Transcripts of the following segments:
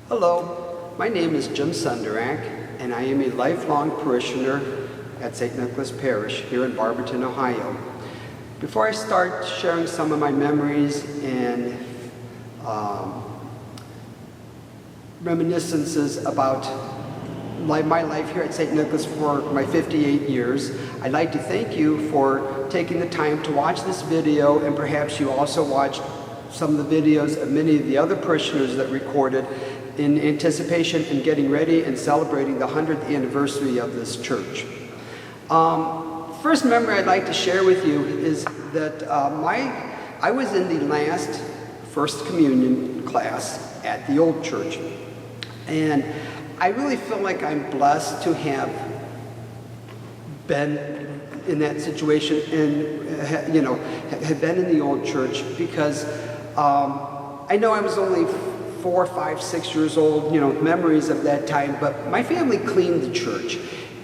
Hello, my name is Jim Senderak, and I am a lifelong parishioner at St. Nicholas Parish here in Barberton, Ohio. Before I start sharing some of my memories and reminiscences about my life here at St. Nicholas for my 58 years, I'd like to thank you for taking the time to watch this video, and perhaps you also watched some of the videos of many of the other parishioners that recorded in anticipation and getting ready and celebrating the 100th anniversary of this church. First memory I'd like to share with you is that I was in the last First Communion class at the old church, and I really feel like I'm blessed to have been in that situation and have been in the old church, because I know I was only 4, 5, 6 years old, memories of that time, but my family cleaned the church.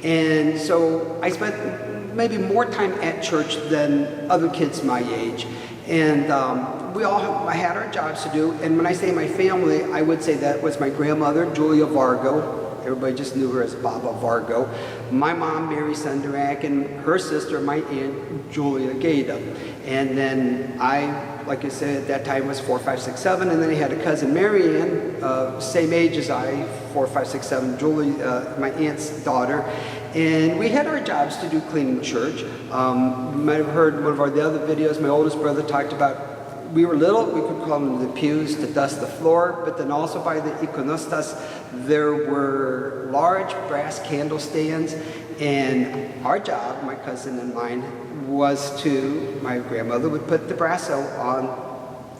And so I spent maybe more time at church than other kids my age. And we all had our jobs to do. And when I say my family, I would say that was my grandmother, Julia Vargo. Everybody just knew her as Baba Vargo. My mom, Mary Senderak, and her sister, my aunt, Julia Gada. And then like I said, at that time was 4, 5, 6, 7, and then I had a cousin, Mary Ann, same age as I, 4, 5, 6, 7, Julie, my aunt's daughter. And we had our jobs to do cleaning church. You might have heard one of the other videos, my oldest brother talked about, we were little, we could call them the pews to dust the floor, but then also by the iconostas, there were large brass candle stands, and our job, my cousin and mine, was my grandmother would put the brasso on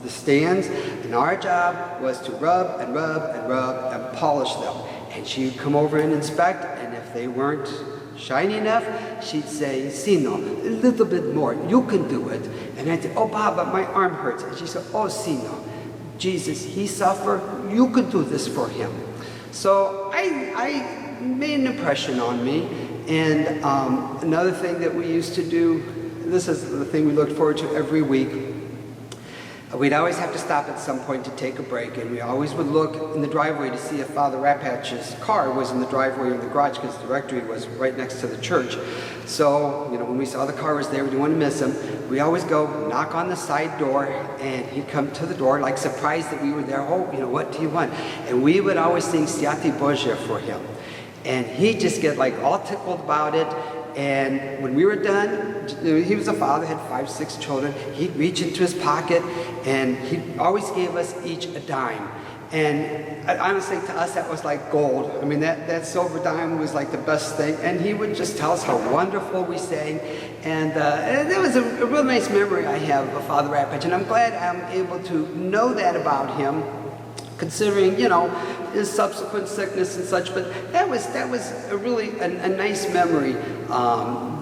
the stands, and our job was to rub and rub and rub and polish them. And she would come over and inspect, and if they weren't shiny enough, she'd say, Sino, a little bit more, you can do it. And I'd say, oh, Baba, my arm hurts. And she said, oh, Sino, Jesus, he suffered, you could do this for him. So I made an impression on me. And another thing that we used to do, this is the thing we looked forward to every week, we'd always have to stop at some point to take a break, and we always would look in the driveway to see if Father Rapatch's car was in the driveway or in the garage, because the rectory was right next to the church. So, when we saw the car was there, we didn't want to miss him. We always go knock on the side door, and he'd come to the door, like surprised that we were there. Oh, what do you want? And we would always sing Siati Božja for him. And he'd just get all tickled about it. And when we were done, he was a father, had 5, 6 children. He'd reach into his pocket, and he always gave us each a dime. And honestly, to us, that was like gold. I mean, that silver dime was like the best thing. And he would just tell us how wonderful we sang. And that was a real nice memory I have of Father Rapatch. And I'm glad I'm able to know that about him, considering, his subsequent sickness and such. But that was a really a nice memory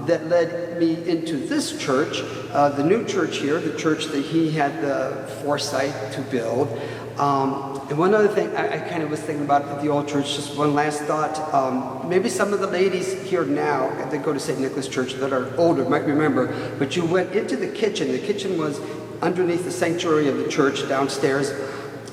that led me into this church, the new church here, the church that he had the foresight to build. And one other thing I kind of was thinking about at the old church, just one last thought. Maybe some of the ladies here now that go to St. Nicholas Church that are older might remember, but you went into the kitchen. The kitchen was underneath the sanctuary of the church downstairs.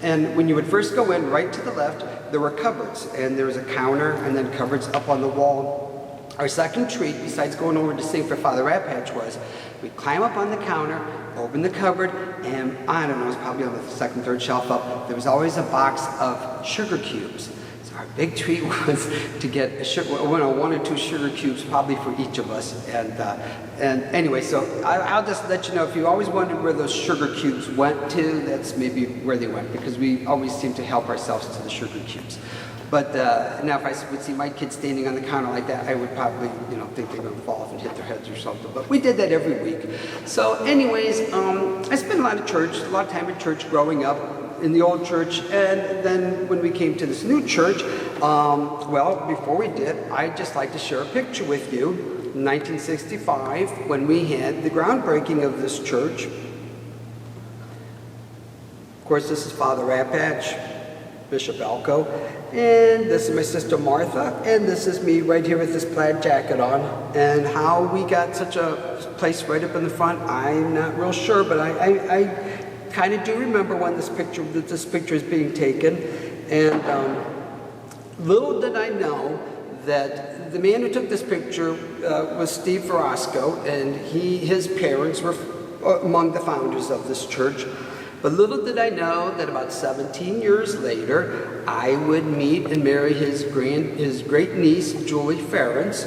And when you would first go in, right to the left, there were cupboards, and there was a counter and then cupboards up on the wall. Our second treat, besides going over to sing for Father Rapatch, was we'd climb up on the counter, open the cupboard, and I don't know, it was probably on the second, third shelf up, there was always a box of sugar cubes. So our big treat was to get one or 2 sugar cubes, probably for each of us. And anyway, so I'll just let you know, if you always wondered where those sugar cubes went to, that's maybe where they went, because we always seem to help ourselves to the sugar cubes. But now if I would see my kids standing on the counter like that, I would probably, think they're going to fall off and hit their heads or something. But we did that every week. So anyways, I spent a lot of time in church growing up in the old church. And then when we came to this new church, before we did, I'd just like to share a picture with you. In 1965, when we had the groundbreaking of this church. Of course, this is Father Rapatch, Bishop Elko, and this is my sister Martha, and this is me right here with this plaid jacket on. And how we got such a place right up in the front, I'm not real sure, but I kind of do remember when this picture is being taken. And little did I know that the man who took this picture was Steve Verosco, and his parents were among the founders of this church. But little did I know that about 17 years later, I would meet and marry his great niece, Julie Ferentz.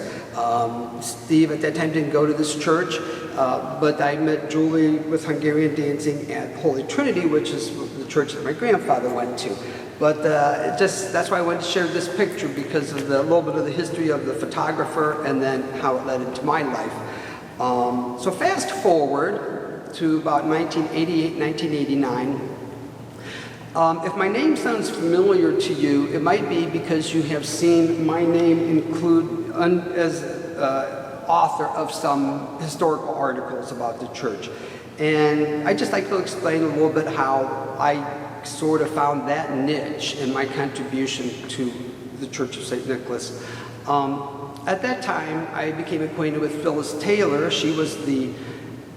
Steve at that time didn't go to this church, but I met Julie with Hungarian dancing at Holy Trinity, which is the church that my grandfather went to. But that's why I wanted to share this picture, because of a little bit of the history of the photographer and then how it led into my life. So fast forward to about 1988, 1989. If my name sounds familiar to you, it might be because you have seen my name include as author of some historical articles about the church. And I'd just like to explain a little bit how I sort of found that niche in my contribution to the Church of St. Nicholas. At that time, I became acquainted with Phyllis Taylor. She was the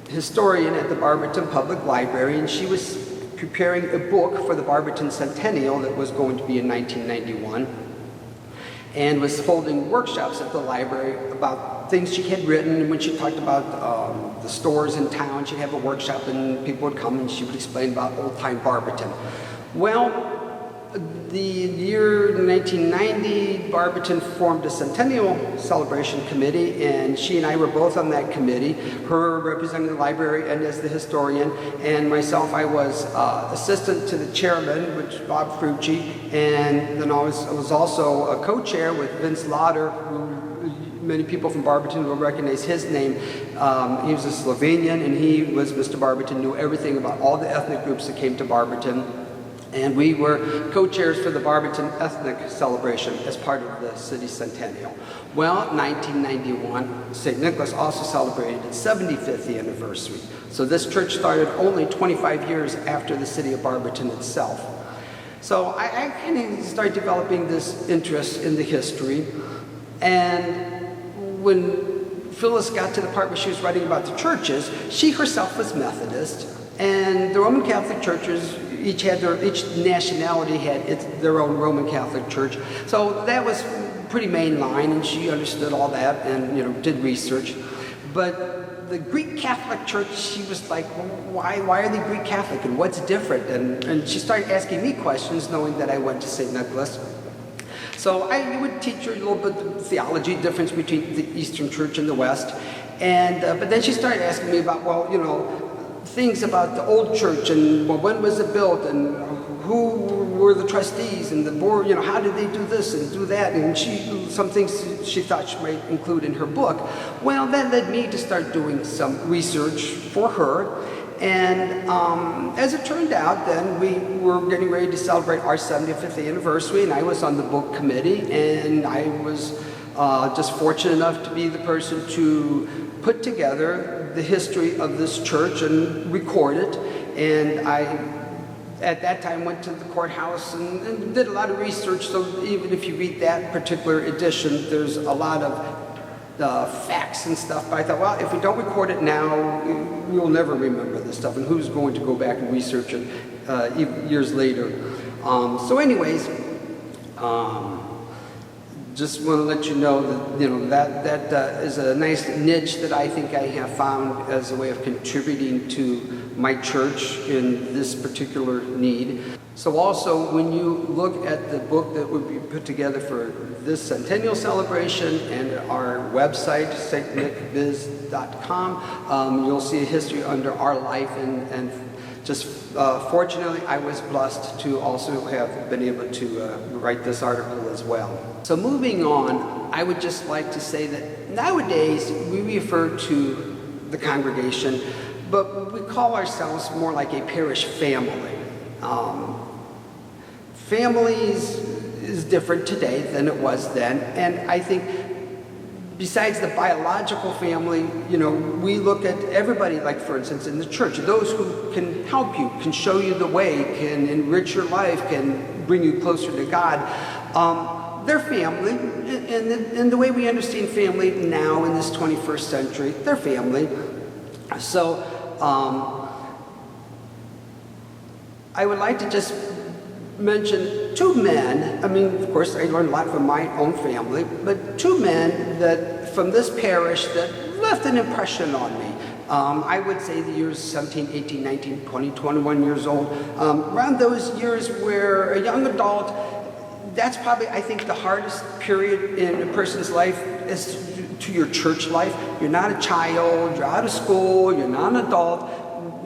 historian at the Barberton Public Library, and she was preparing a book for the Barberton Centennial that was going to be in 1991, and was holding workshops at the library about things she had written. And when she talked about the stores in town, she'd have a workshop and people would come and she would explain about old-time Barberton. Well, the year 1990, Barberton formed a Centennial Celebration Committee, and she and I were both on that committee, her representing the library and as the historian, and myself, I was assistant to the chairman, which Bob Frucci, and then I was also a co-chair with Vince Lauder, who many people from Barberton will recognize his name. He was a Slovenian, and he was Mr. Barberton, knew everything about all the ethnic groups that came to Barberton. And we were co-chairs for the Barberton Ethnic Celebration as part of the city centennial. Well, 1991, St. Nicholas also celebrated its 75th anniversary. So this church started only 25 years after the city of Barberton itself. So I kind of started developing this interest in the history. And when Phyllis got to the part where she was writing about the churches, she herself was Methodist. And the Roman Catholic churches, each nationality had their own Roman Catholic church. So that was pretty mainline, and she understood all that and did research. But the Greek Catholic church, she was like, well, why are they Greek Catholic and what's different? And she started asking me questions, knowing that I went to St. Nicholas. So I would teach her a little bit of theology, difference between the Eastern Church and the West. And but then she started asking me about, things about the old church and when was it built and who were the trustees and the board, how did they do this and do that, and some things she thought she might include in her book. Well, that led me to start doing some research for her, and as it turned out, then we were getting ready to celebrate our 75th anniversary, and I was on the book committee, and I was just fortunate enough to be the person to put together the history of this church and record it. And I, at that time, went to the courthouse and did a lot of research. So even if you read that particular edition, there's a lot of facts and stuff. But I thought, well, if we don't record it now, we'll never remember this stuff. And who's going to go back and research it years later? So anyways, just want to let you know that that is a nice niche that I think I have found as a way of contributing to my church in this particular need. So also, when you look at the book that would be put together for this centennial celebration and our website, stnickbiz.com, you'll see a history under our life, and just fortunately, I was blessed to also have been able to write this article as well. So moving on, I would just like to say that nowadays we refer to the congregation, but we call ourselves more like a parish family. Families is different today than it was then, and I think besides the biological family, we look at everybody, like for instance in the church, those who can help you, can show you the way, can enrich your life, can bring you closer to God. They're family, and the way we understand family now in this 21st century, they're family. So I would like to just mention two men. I mean, of course, I learned a lot from my own family, but two men that from this parish that left an impression on me. I would say the years 17, 18, 19, 20, 21 years old, around those years where a young adult, that's probably, I think, the hardest period in a person's life is to your church life. You're not a child, you're out of school, you're not an adult.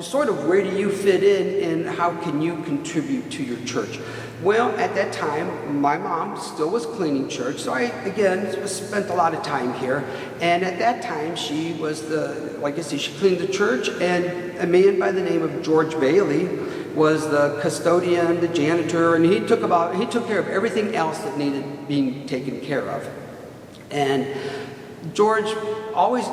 Sort of where do you fit in and how can you contribute to your church? Well, at that time, my mom still was cleaning church, so I, again, spent a lot of time here. And at that time, she was like I said, she cleaned the church, and a man by the name of George Bailey was the custodian, the janitor, and he took care of everything else that needed being taken care of. And George always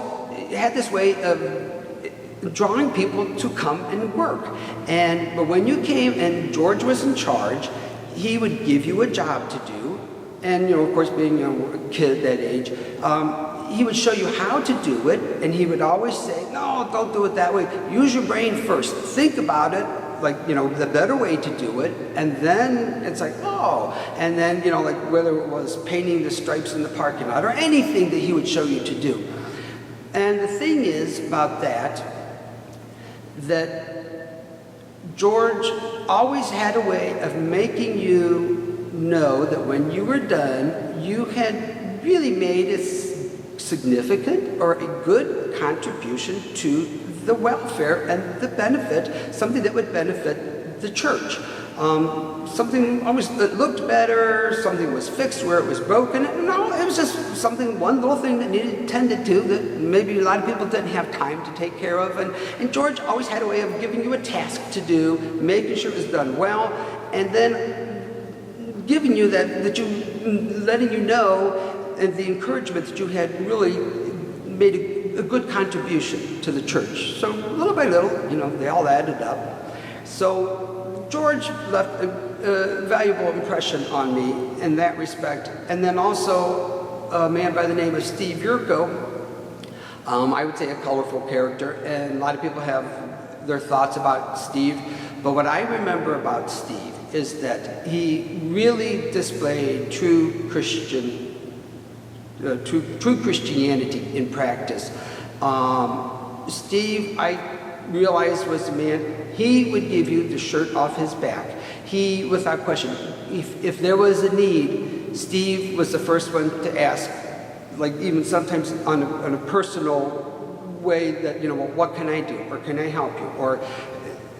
had this way of drawing people to come and work. But when you came and George was in charge, he would give you a job to do. And, of course, being a kid that age, he would show you how to do it. And he would always say, no, don't do it that way. Use your brain first. Think about it, like, the better way to do it. And then it's like, oh. And then, like whether it was painting the stripes in the parking lot or anything that he would show you to do. And the thing is about that George always had a way of making you know that when you were done, you had really made a significant or a good contribution to the welfare and the benefit, something that would benefit the church. Something always that looked better, something was fixed where it was broken. No, it was just something, one little thing that needed tended to that maybe a lot of people didn't have time to take care of. And George always had a way of giving you a task to do, making sure it was done well, and then giving you letting you know, and the encouragement that you had really made a good contribution to the church. So little by little, they all added up. So George left a valuable impression on me in that respect. And then also a man by the name of Steve Yurko, I would say a colorful character, and a lot of people have their thoughts about Steve. But what I remember about Steve is that he really displayed true Christianity in practice. Steve, I realized, was a man, he would give you the shirt off his back. He, without question, if there was a need, Steve was the first one to ask, like even sometimes on a personal way that, well, what can I do? Or can I help you? Or,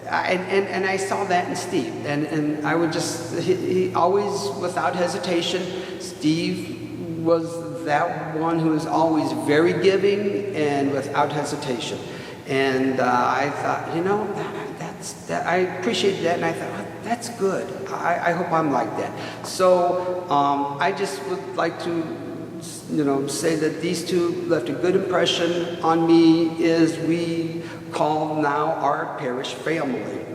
and I saw that in Steve. And I would he always, without hesitation, Steve was that one who was always very giving and without hesitation. And I thought, I appreciated that, and I thought, that's good. I hope I'm like that. So I just would like to, say that these two left a good impression on me, as we call now our parish family.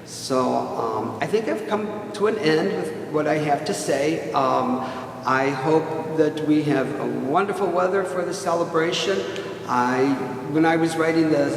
So I think I've come to an end with what I have to say. I hope that we have a wonderful weather for the celebration. When I was writing the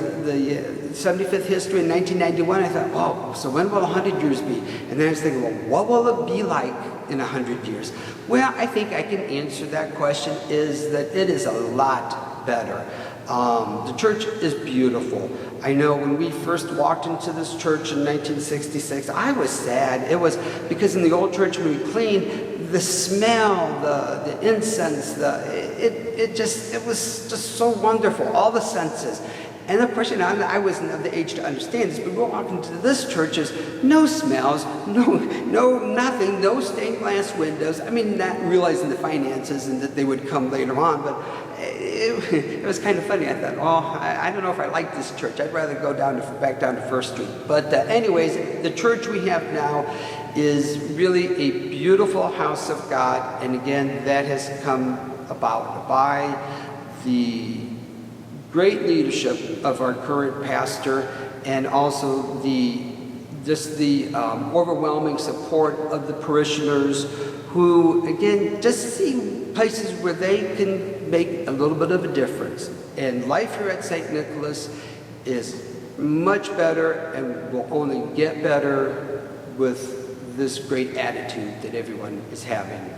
75th history in 1991, I thought, oh, so when will 100 years be? And then I was thinking, well, what will it be like in 100 years? Well, I think I can answer that question, is that it is a lot better. The church is beautiful. I know when we first walked into this church in 1966, I was sad. It was because in the old church when we cleaned, the smell, the incense, it was just so wonderful, all the senses. And of course, I wasn't of the age to understand this, but we're walking into this church, there's no smells, no nothing, no stained glass windows. I mean, not realizing the finances and that they would come later on, but it was kind of funny. I thought, oh, I don't know if I like this church. I'd rather go back down to First Street. But anyways, the church we have now is really a beautiful house of God. And again, that has come about by the great leadership of our current pastor, and also the overwhelming support of the parishioners, who, again, just see places where they can make a little bit of a difference. And life here at St. Nicholas is much better and will only get better with this great attitude that everyone is having